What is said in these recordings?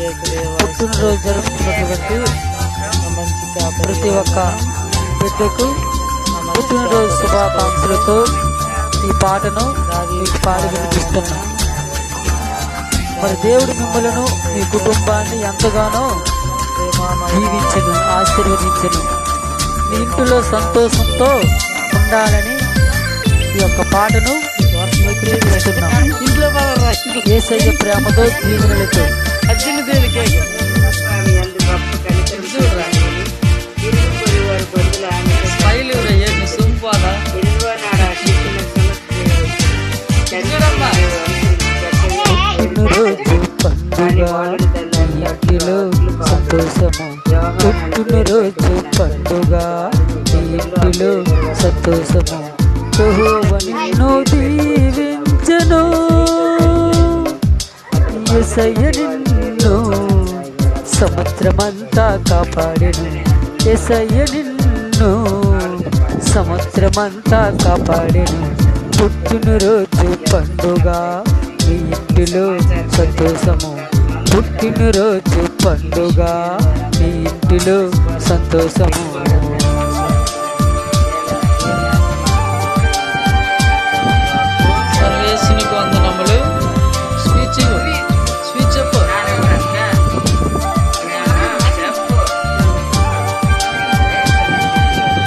పుట్టినరోజు జరుపుతున్నటువంటి ప్రతి ఒక్క బిడ్డకు పుట్టినరోజు శుభాకాంక్షలతో ఈ పాటను మీకు పాడి వినిపిస్తున్నాం. మరి దేవుడు మిమ్మలను మీ కుటుంబాన్ని ఎంతగానో దీవించను, ఆశీర్వదించను. మీ ఇంటిలో సంతోషంతో ఉండాలని ఈ యొక్క పాటను వినిపిస్తున్నాం. యేసయ్య ప్రేమతో దీవెనలతో ఇంటిలో సంతోషము, పుట్టినరోజు పండుగ ఇంటిలో సంతోషము. యెహోవా నిన్ను దీవించెను, యేసయ్య నిన్ను సముద్రమంతా కాపాడెను, యేసయ్య నిన్ను సముద్రమంతా కాపాడెను. పుట్టినరోజు పండుగ మీ ఇంటిలో సంతోషము, పుట్టినరోజు పండుగ మీ ఇంటిలో సంతోషము. సర్వేశ్వరునికి వందనములు.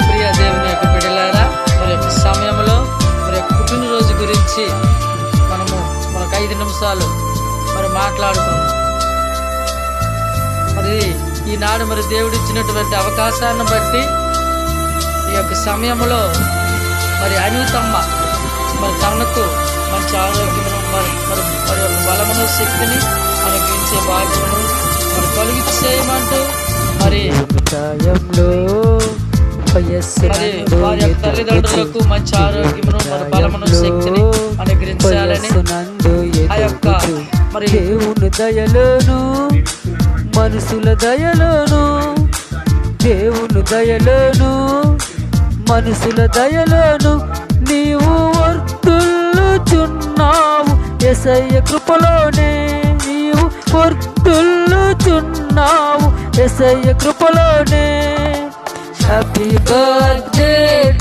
ప్రియ దేవుని యొక్క బిడ్డలారా, మరి యొక్క సమయంలో మరి యొక్క పుట్టినరోజు గురించి మనకు 5 నిమిషాలు మరి మాట్లాడుకుందాం. మరి ఈనాడు మరి దేవుడు ఇచ్చినటువంటి అవకాశాన్ని బట్టి ఈ యొక్క సమయంలో మరి అనితమ్మ మరి తనకు మంచి ఆరోగ్యమును మరి యొక్క బలమును శక్తిని అనుగ్రహించే భాగ్యమును మరి కలుగు చేయమంటూ మరి వారి యొక్క తల్లిదండ్రులకు మంచి ఆరోగ్యమును మరి బలమును శక్తిని అనుగ్రహించాలని ఆ యొక్క మరి దేవుని దయలోను మనుషుల దయలోను, దేవుని దయలోను మనుషుల దయలోను నీవు వర్ధిల్లుచున్నావు. యేసయ్య కృపలోనే నీవు వర్ధిల్లుచున్నావు, యేసయ్య కృపలోనే. హ్యాపీ బర్త్డే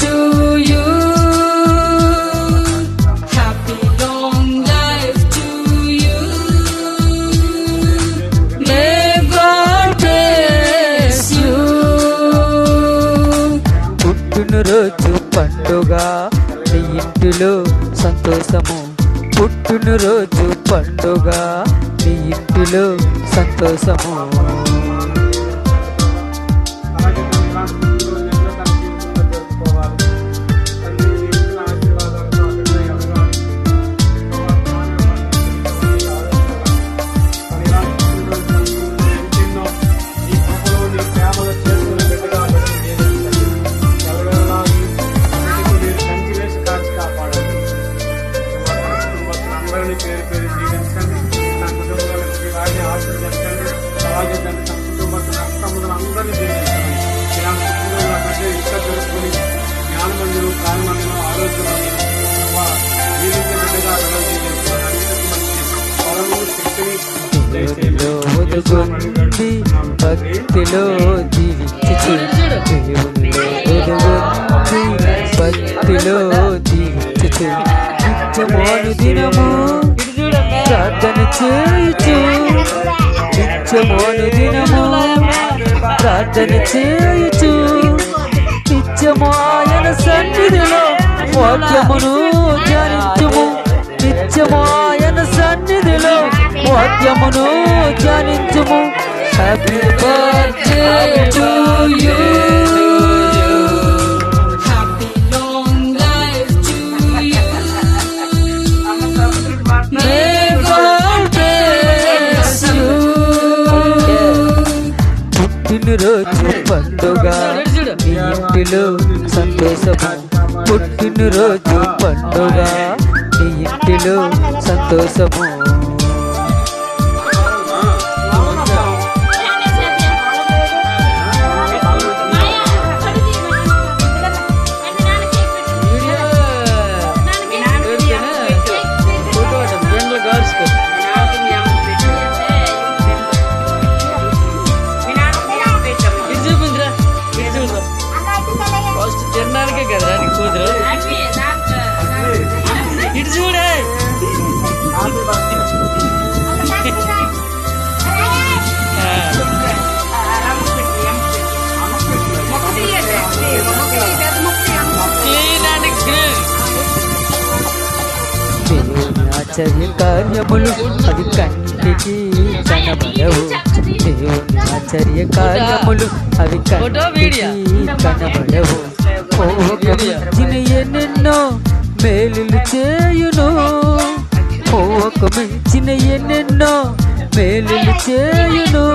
టు యూ, పుట్టినరోజు పండుగ మీ ఇంటిలో సంతోషము, పుట్టినరోజు పండుగ మీ ఇంటిలో సంతోషము. భక్తిలో జీవించు, భక్తిలో జీవించు. నిత్యమోను దినము ప్రార్థన చేయుచు, నిత్యమోను దినము ప్రార్థన చేయుచు. నిత్యము ఆయన సన్నిధిలో వాక్యమును ధ్యానించుము, నిత్యము ఆయన సన్నిధిలో వాక్యమును ధ్యానించుము. Happy birthday to you, happy long life to you, may God bless you. పుట్టినరోజు పండుగ మీ ఇంటిలో సంతోషము, పుట్టినరోజు పండుగ మీ ఇంటిలో సంతోషము. ఆశ్చర్య కార్యములు అవి కంటికి కనబడవు. దేవుని ఆశ్చర్య కార్యములు అవి కంటికి కనబడవు. ఒక మించిన ఎన్నెన్నో మేలులు చేయును. ఒక మించిన ఎన్నెన్నో మేలులు చేయును.